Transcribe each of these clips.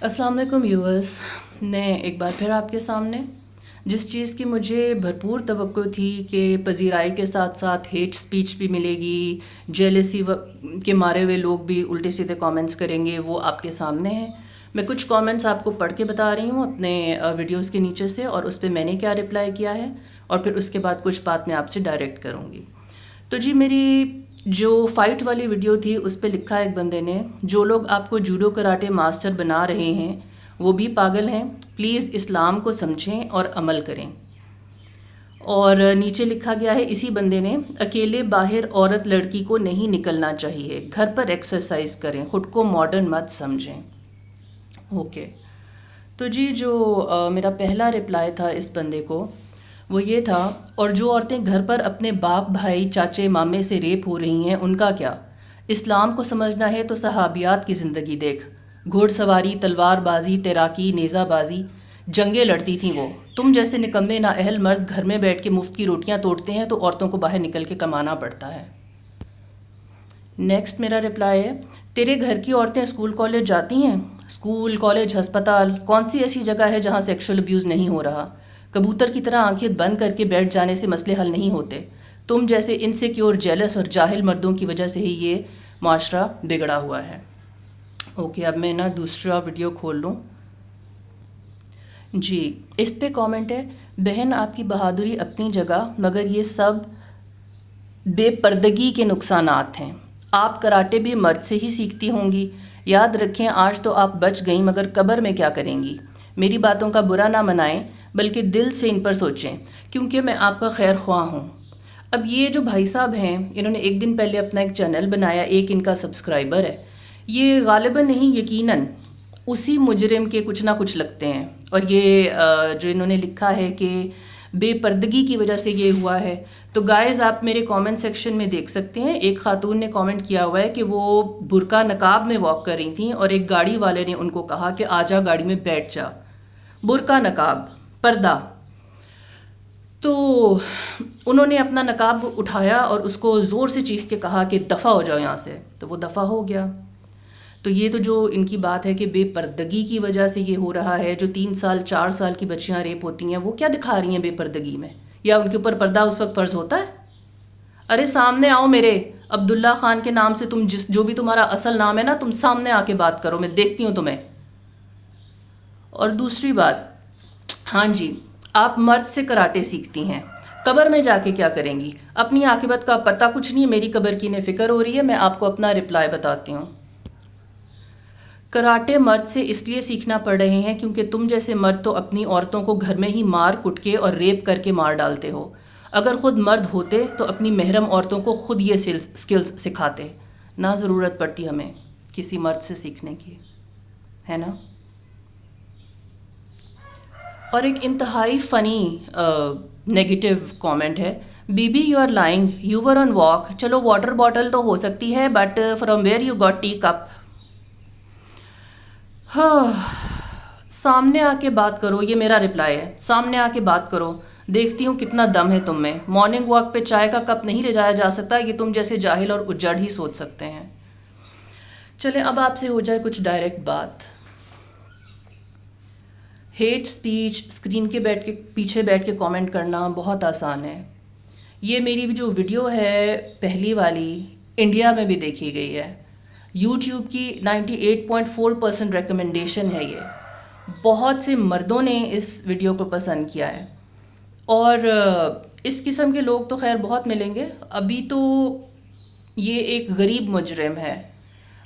السلام علیکم ویورز، میں ایک بار پھر آپ کے سامنے جس چیز کی مجھے بھرپور توقع تھی کہ پذیرائی کے ساتھ ساتھ ہیٹ سپیچ بھی ملے گی، جیلسی کے مارے ہوئے لوگ بھی الٹے سیدھے کامنٹس کریں گے، وہ آپ کے سامنے ہیں۔ میں کچھ کامنٹس آپ کو پڑھ کے بتا رہی ہوں اپنے ویڈیوز کے نیچے سے، اور اس پہ میں نے کیا رپلائی کیا ہے، اور پھر اس کے بعد کچھ بات میں آپ سے ڈائریکٹ کروں گی۔ تو جی، میری جو فائٹ والی ویڈیو تھی اس پہ لکھا ایک بندے نے، جو لوگ آپ کو جوڈو کراٹے ماسٹر بنا رہے ہیں وہ بھی پاگل ہیں، پلیز اسلام کو سمجھیں اور عمل کریں۔ اور نیچے لکھا گیا ہے اسی بندے نے، اکیلے باہر عورت لڑکی کو نہیں نکلنا چاہیے، گھر پر ایکسرسائز کریں، خود کو ماڈرن مت سمجھیں۔ اوکے، تو جی جو میرا پہلا رپلائی تھا اس بندے کو وہ یہ تھا، اور جو عورتیں گھر پر اپنے باپ بھائی چاچے مامے سے ریپ ہو رہی ہیں ان کا کیا؟ اسلام کو سمجھنا ہے تو صحابیات کی زندگی دیکھ، گھوڑ سواری، تلوار بازی، تیراکی، نیزہ بازی، جنگیں لڑتی تھیں وہ۔ تم جیسے نکمے نااہل مرد گھر میں بیٹھ کے مفت کی روٹیاں توڑتے ہیں تو عورتوں کو باہر نکل کے کمانا پڑتا ہے۔ نیکسٹ میرا رپلائی ہے، تیرے گھر کی عورتیں اسکول کالج جاتی ہیں؟ اسکول کالج ہسپتال کون سی ایسی جگہ ہے جہاں سیکشل ابیوز نہیں ہو رہا؟ کبوتر کی طرح آنکھیں بند کر کے بیٹھ جانے سے مسئلے حل نہیں ہوتے۔ تم جیسے انسیکیور، جیلس اور جاہل مردوں کی وجہ سے ہی یہ معاشرہ بگڑا ہوا ہے۔ اوکے، اب میں نا دوسرا ویڈیو کھول لوں۔ جی، اس پہ کامنٹ ہے، بہن آپ کی بہادری اپنی جگہ، مگر یہ سب بے پردگی کے نقصانات ہیں۔ آپ کراٹے بھی مرد سے ہی سیکھتی ہوں گی، یاد رکھیں آج تو آپ بچ گئیں مگر قبر میں کیا کریں گی؟ میری باتوں کا برا نہ منائیں بلکہ دل سے ان پر سوچیں، کیونکہ میں آپ کا خیر خواہ ہوں۔ اب یہ جو بھائی صاحب ہیں، انہوں نے ایک دن پہلے اپنا ایک چینل بنایا، ایک ان کا سبسکرائبر ہے، یہ غالباً نہیں یقیناً اسی مجرم کے کچھ نہ کچھ لگتے ہیں، اور یہ جو انہوں نے لکھا ہے کہ بے پردگی کی وجہ سے یہ ہوا ہے، تو گائز آپ میرے کامنٹ سیکشن میں دیکھ سکتے ہیں، ایک خاتون نے کامنٹ کیا ہوا ہے کہ وہ برقع نقاب میں واک کر رہی تھیں اور ایک گاڑی والے نے ان کو کہا کہ آ جا گاڑی میں بیٹھ جا، برقع نقاب پردہ۔ تو انہوں نے اپنا نقاب اٹھایا اور اس کو زور سے چیخ کے کہا کہ دفع ہو جاؤ یہاں سے، تو وہ دفع ہو گیا۔ تو یہ تو جو ان کی بات ہے کہ بے پردگی کی وجہ سے یہ ہو رہا ہے، جو 3 سال 4 سال کی بچیاں ریپ ہوتی ہیں وہ کیا دکھا رہی ہیں بے پردگی میں؟ یا ان کے اوپر پردہ اس وقت فرض ہوتا ہے؟ ارے سامنے آؤ میرے، عبداللہ خان کے نام سے تم جو بھی تمہارا اصل نام ہے نا، تم سامنے آ کے بات کرو، میں دیکھتی ہوں تمہیں۔ اور دوسری بات، ہاں جی، آپ مرد سے کراٹے سیکھتی ہیں، قبر میں جا کے کیا کریں گی؟ اپنی عاقبت کا پتہ کچھ نہیں، میری قبر کی انہیں فکر ہو رہی ہے۔ میں آپ کو اپنا رپلائی بتاتی ہوں۔ کراٹے مرد سے اس لیے سیکھنا پڑ رہے ہیں کیونکہ تم جیسے مرد تو اپنی عورتوں کو گھر میں ہی مار کٹ کے اور ریپ کر کے مار ڈالتے ہو۔ اگر خود مرد ہوتے تو اپنی محرم عورتوں کو خود یہ سکلز سکھاتے، نہ ضرورت پڑتی ہمیں کسی مرد سے سیکھنے کی، ہے نا؟ اور ایک انتہائی فنی نیگیٹو کامنٹ ہے، بی بی you are lying, you were on walk, چلو واٹر باٹل تو ہو سکتی ہے but from where you got tea cup? ہاں، سامنے آ کے بات کرو، یہ میرا رپلائی ہے، سامنے آ کے بات کرو، دیکھتی ہوں کتنا دم ہے تم میں۔ مارننگ واک پہ چائے کا کپ نہیں لے جایا جا سکتا، یہ تم جیسے جاہل اور اجڑ ہی سوچ سکتے ہیں۔ چلیں اب آپ سے ہو جائے کچھ ڈائریکٹ بات۔ ہیٹ سپیچ، اسکرین کے پیچھے بیٹھ کے کامنٹ کرنا بہت آسان ہے۔ یہ میری جو ویڈیو ہے پہلی والی، انڈیا میں بھی دیکھی گئی ہے، یوٹیوب کی 98.4% ریکمنڈیشن ہے یہ، بہت سے مردوں نے اس ویڈیو کو پسند کیا ہے، اور اس قسم کے لوگ تو خیر بہت ملیں گے۔ ابھی تو یہ ایک غریب مجرم ہے،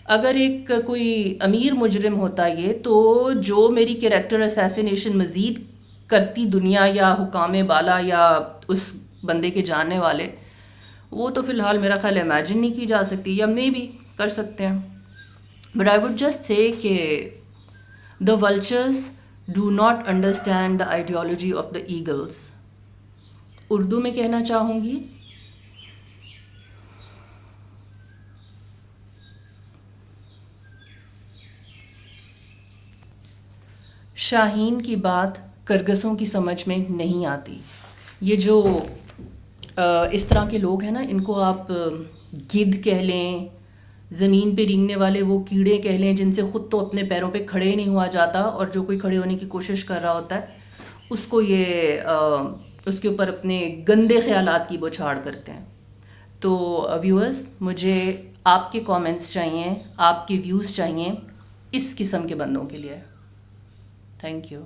اگر ایک کوئی امیر مجرم ہوتا یہ، تو جو میری کیریکٹر اسیسینیشن مزید کرتی دنیا یا حکام بالا یا اس بندے کے جاننے والے، وہ تو فی الحال میرا خیال امیجن نہیں کی جا سکتی، یا ہم نہیں بھی کر سکتے ہیں۔ But I would just say کہ the vultures do not understand the ideology of the eagles. Urdu میں کہنا چاہوں گی، شاہین کی بات کرگسوں کی سمجھ میں نہیں آتی۔ یہ جو اس طرح کے لوگ ہیں نا، ان کو آپ گدھ کہہ لیں، زمین پہ رینگنے والے وہ کیڑے کہہ لیں جن سے خود تو اپنے پیروں پہ کھڑے نہیں ہوا جاتا، اور جو کوئی کھڑے ہونے کی کوشش کر رہا ہوتا ہے اس کو یہ اس کے اوپر اپنے گندے خیالات کی بوچھاڑ کرتے ہیں. تو ویورز، مجھے آپ کے کامنٹس چاہیے، آپ کے ویوز چاہیے اس قسم کے بندوں کے لیے. Thank you.